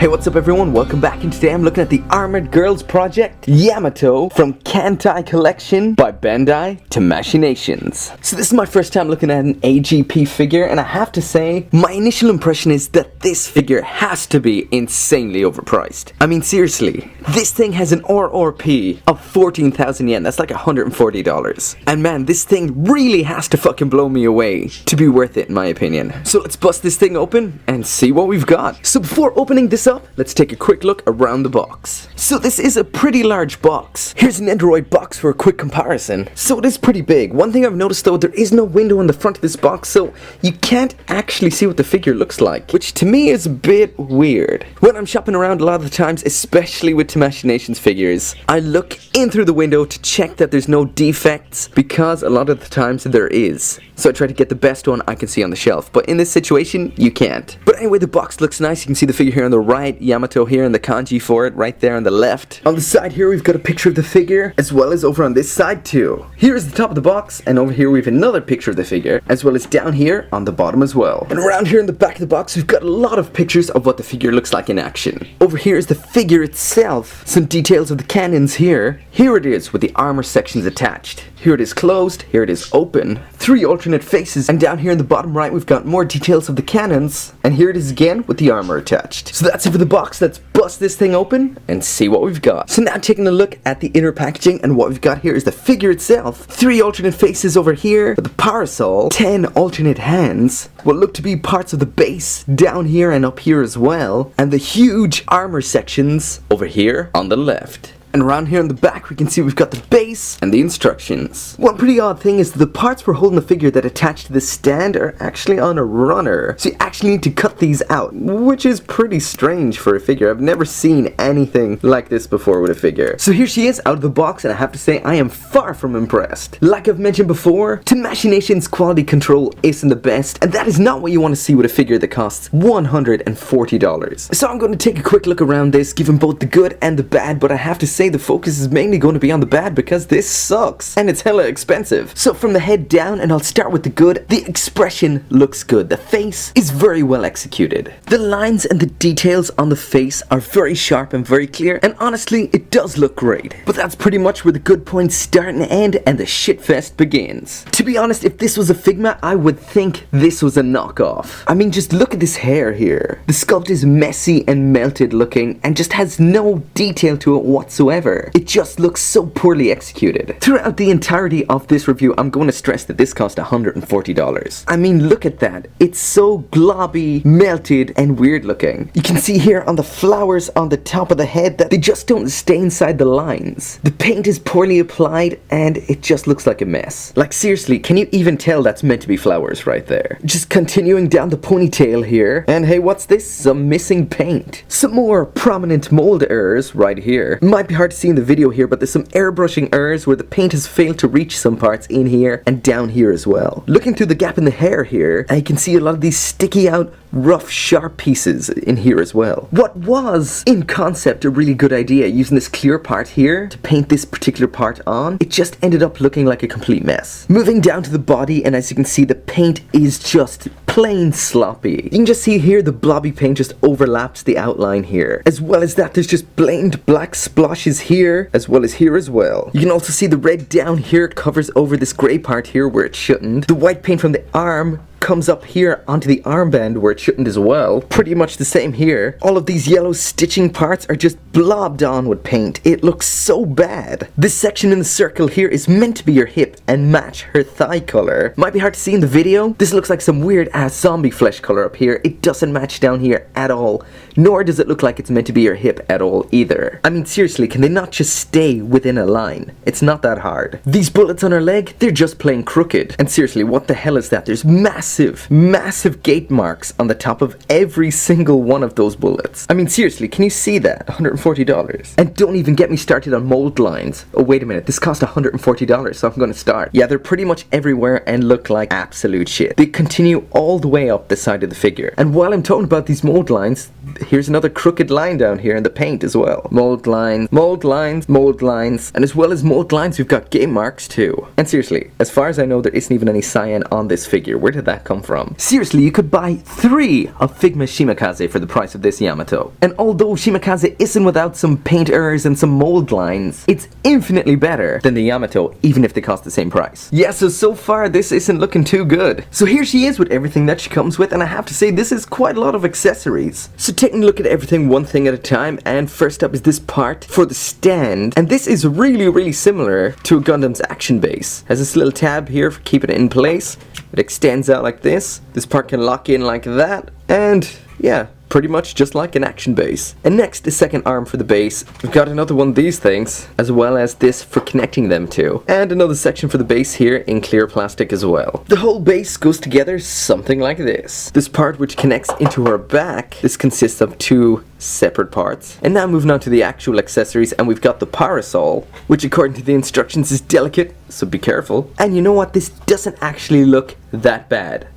Hey, what's up everyone? Welcome back, and today I'm looking at the Armored Girls project Yamato from Kantai collection by Bandai to Machinations. So this is my first time looking at an A.G.P figure, and I have to say, my initial impression is that this figure has to be insanely overpriced. I mean seriously, this thing has an RRP of 14,000 yen, that's like $140. And man, this thing really has to fucking blow me away to be worth it in my opinion. So let's bust this thing open and see what we've got. So before opening this up, let's take a quick look around the box. So this is a pretty large box. Here's an Android box for a quick comparison. So it is pretty big. One thing I've noticed though, there is no window on the front of this box, so you can't actually see what the figure looks like, which to me is a bit weird. When I'm shopping around a lot of the times, especially with Machinations figures, I look in through the window to check that there's no defects, because a lot of the times there is. So I try to get the best one I can see on the shelf, but in this situation, you can't. But anyway, the box looks nice. You can see the figure here on the right, Yamato here, and the kanji for it right there on the left. On the side here, we've got a picture of the figure, as well as over on this side too. Here is the top of the box, and over here we have another picture of the figure, as well as down here on the bottom as well. And around here in the back of the box, we've got a lot of pictures of what the figure looks like in action. Over here is the figure itself, some details of the cannons here. Here it is with the armor sections attached. Here it is closed, here it is open, 3 alternate faces, and down here in the bottom right we've got more details of the cannons, and here it is again with the armor attached. So that's it for the box. Let's bust this thing open and see what we've got. So now taking a look at the inner packaging, and what we've got here is the figure itself. 3 alternate faces over here with the parasol, 10 alternate hands, what look to be parts of the base down here and up here as well, and the huge armor sections over here on the left. And around here in the back we can see we've got the base and the instructions. One pretty odd thing is that the parts for holding the figure that attach to the stand are actually on a runner. So you actually need to cut these out, which is pretty strange for a figure. I've never seen anything like this before with a figure. So here she is out of the box, and I have to say I am far from impressed. Like I've mentioned before, to Machinations quality control isn't the best, and that is not what you want to see with a figure that costs $140. So I'm going to take a quick look around this, given both the good and the bad, but I have to say the focus is mainly going to be on the bad because this sucks and it's hella expensive. So from the head down, and I'll start with the good, the expression looks good. The face is very well executed. The lines and the details on the face are very sharp and very clear, and honestly it does look great. But that's pretty much where the good points start and end and the shitfest begins. To be honest, if this was a Figma, I would think this was a knockoff. I mean, just look at this hair here. The sculpt is messy and melted looking and just has no detail to it whatsoever. It just looks so poorly executed. Throughout the entirety of this review, I'm going to stress that this cost $140. I mean, look at that. It's so globby, melted, and weird looking. You can see here on the flowers on the top of the head that they just don't stay inside the lines. The paint is poorly applied, and it just looks like a mess. Like seriously, can you even tell that's meant to be flowers right there? Just continuing down the ponytail here, and hey, what's this? Some missing paint. Some more prominent mold errors right here. Might be hard to see in the video here, but there's some airbrushing errors where the paint has failed to reach some parts in here and down here as well. Looking through the gap in the hair here, I can see a lot of these sticky out, rough, sharp pieces in here as well. What was, in concept, a really good idea, using this clear part here to paint this particular part on, it just ended up looking like a complete mess. Moving down to the body, and as you can see, the paint is just plain sloppy. You can just see here the blobby paint just overlaps the outline here. As well as that, there's just blatant black splotches here, as well as here as well. You can also see the red down here covers over this grey part here where it shouldn't. The white paint from the arm comes up here onto the armband where it shouldn't as well. Pretty much the same here. All of these yellow stitching parts are just blobbed on with paint. It looks so bad. This section in the circle here is meant to be your hip and match her thigh color. Might be hard to see in the video. This looks like some weird ass zombie flesh color up here. It doesn't match down here at all, nor does it look like it's meant to be your hip at all either. I mean seriously, can they not just stay within a line? It's not that hard. These bullets on her leg, they're just plain crooked. And seriously, what the hell is that? There's massive gate marks on the top of every single one of those bullets. I mean seriously, can you see that? $140. And don't even get me started on mold lines. Oh wait a minute, this cost $140, so I'm gonna start. Yeah, they're pretty much everywhere and look like absolute shit. They continue all the way up the side of the figure. And while I'm talking about these mold lines, here's another crooked line down here in the paint as well. Mold lines, mold lines, mold lines, and as well as mold lines, we've got game marks too. And seriously, as far as I know, there isn't even any cyan on this figure. Where did that that come from? Seriously, you could buy 3 of Figma Shimakaze for the price of this Yamato. And although Shimakaze isn't without some paint errors and some mold lines, it's infinitely better than the Yamato, even if they cost the same price. Yeah, so far this isn't looking too good. So here she is with everything that she comes with, and I have to say this is quite a lot of accessories. So taking a look at everything one thing at a time, and first up is this part for the stand, and this is really similar to a Gundam's action base. Has this little tab here for keeping it in place. It extends out like this. This part can lock in like that, and yeah, pretty much just like an action base. And next, the second arm for the base. We've got another one of these things, as well as this for connecting them to. And another section for the base here in clear plastic as well. The whole base goes together something like this. This part which connects into her back, this consists of 2 separate parts. And now moving on to the actual accessories, and we've got the parasol, which according to the instructions is delicate, so be careful. And you know what, this doesn't actually look that bad.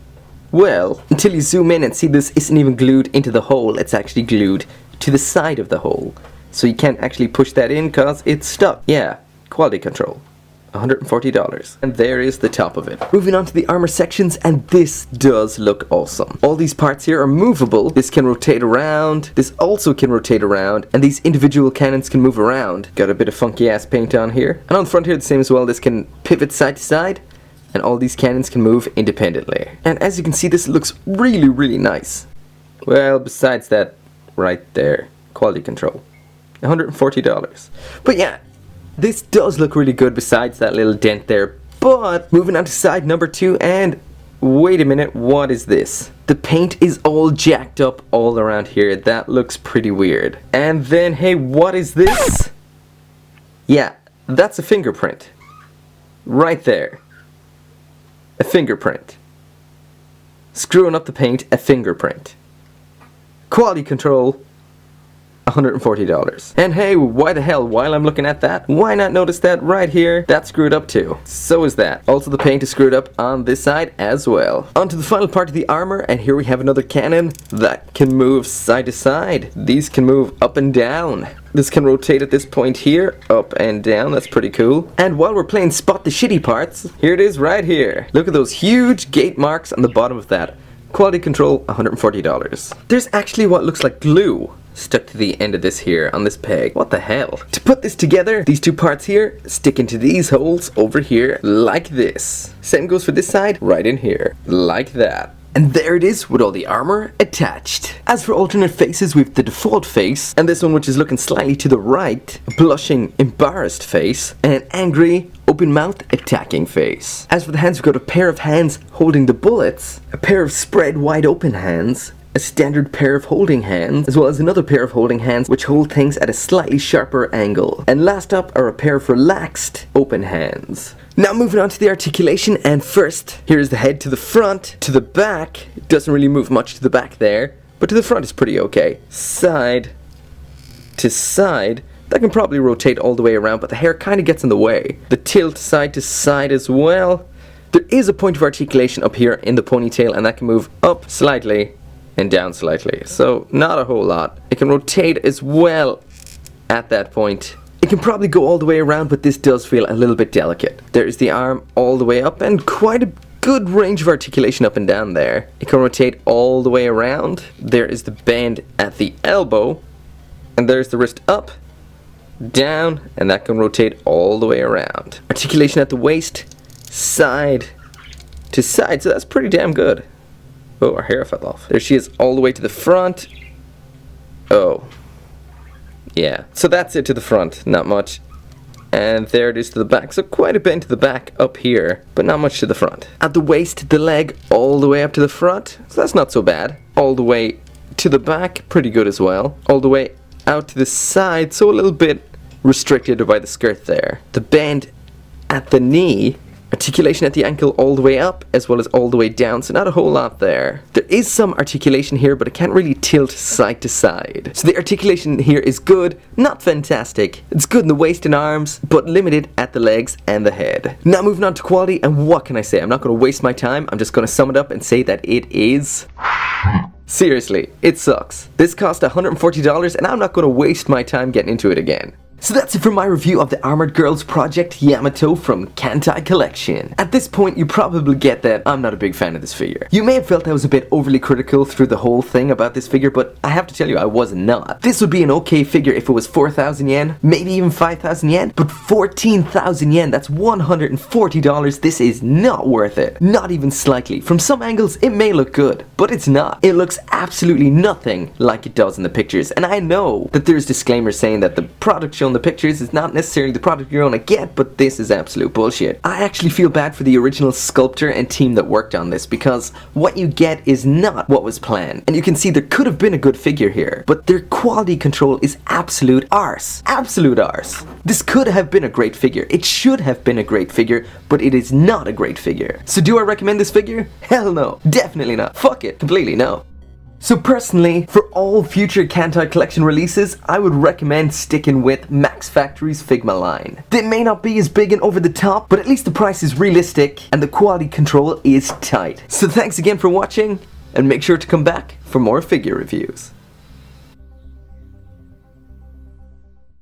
Well, until you zoom in and see this isn't even glued into the hole, it's actually glued to the side of the hole. So you can't actually push that in cause it's stuck. Yeah, quality control. $140. And there is the top of it. Moving on to the armor sections, and this does look awesome. All these parts here are movable. This can rotate around. This also can rotate around. And these individual cannons can move around. Got a bit of funky ass paint on here. And on the front here the same as well. This can pivot side to side. And all these cannons can move independently. And as you can see, this looks really nice. Well, besides that, right there, quality control. $140. But yeah, this does look really good besides that little dent there. But moving on to side number 2, and wait a minute, what is this? The paint is all jacked up all around here. That looks pretty weird. And then, hey, what is this? Yeah, that's a fingerprint. Right there. A fingerprint. Screwing up the paint, a fingerprint. Quality control, $140. And hey, why the hell, while I'm looking at that, why not notice that right here, that's screwed up too. So is that. Also the paint is screwed up on this side as well. On to the final part of the armor, and here we have another cannon that can move side to side. These can move up and down. This can rotate at this point here, up and down, that's pretty cool. And while we're playing spot the shitty parts, here it is right here. Look at those huge gate marks on the bottom of that. Quality control, $140. There's actually what looks like glue stuck to the end of this here on this peg. What the hell? To put this together, these 2 parts here stick into these holes over here like this. Same goes for this side, right in here, like that. And there it is with all the armor attached. As for alternate faces, we've the default face, and this one which is looking slightly to the right, a blushing, embarrassed face, and an angry, open-mouthed, attacking face. As for the hands, we've got a pair of hands holding the bullets, a pair of spread wide open hands, a standard pair of holding hands, as well as another pair of holding hands which hold things at a slightly sharper angle. And last up are a pair of relaxed, open hands. Now moving on to the articulation, and first, here's the head to the front, to the back. It doesn't really move much to the back there, but to the front is pretty okay. Side to side, that can probably rotate all the way around, but the hair kind of gets in the way. The tilt side to side as well. There is a point of articulation up here in the ponytail, and that can move up slightly and down slightly, so not a whole lot. It can rotate as well at that point. It can probably go all the way around, but this does feel a little bit delicate. There's the arm all the way up, and quite a good range of articulation up and down there. It can rotate all the way around. There is the bend at the elbow, and there's the wrist up, down, and that can rotate all the way around. Articulation at the waist, side to side, so that's pretty damn good. Oh, our hair fell off. There she is all the way to the front. Oh. Yeah, so that's it to the front, not much. And there it is to the back, so quite a bend to the back up here, but not much to the front. At the waist, the leg all the way up to the front, so that's not so bad. All the way to the back, pretty good as well. All the way out to the side, so a little bit restricted by the skirt there. The bend at the knee, articulation at the ankle all the way up as well as all the way down, so not a whole lot there. There is some articulation here, but it can't really tilt side to side. So the articulation here is good, not fantastic. It's good in the waist and arms, but limited at the legs and the head. Now moving on to quality, and what can I say? I'm not going to waste my time. I'm just going to sum it up and say that it is... Seriously, it sucks. This cost $140 and I'm not going to waste my time getting into it again. So that's it for my review of the Armored Girls Project Yamato from Kantai Collection. At this point, you probably get that I'm not a big fan of this figure. You may have felt I was a bit overly critical through the whole thing about this figure, but I have to tell you, I was not. This would be an okay figure if it was 4,000 yen, maybe even 5,000 yen, but 14,000 yen, that's $140. This is not worth it. Not even slightly. From some angles, it may look good, but it's not. It looks absolutely nothing like it does in the pictures, and I know that there's disclaimers saying that the product shown in the pictures is not necessarily the product you're gonna get, but this is absolute bullshit. I actually feel bad for the original sculptor and team that worked on this, because what you get is not what was planned. And you can see there could have been a good figure here, but their quality control is absolute arse. Absolute arse. This could have been a great figure. It should have been a great figure, but it is not a great figure. So do I recommend this figure? Hell no. Definitely not. Fuck it. Completely no. So personally, for all future Kantai Collection releases, I would recommend sticking with Max Factory's Figma line. They may not be as big and over the top, but at least the price is realistic and the quality control is tight. So thanks again for watching, and make sure to come back for more figure reviews.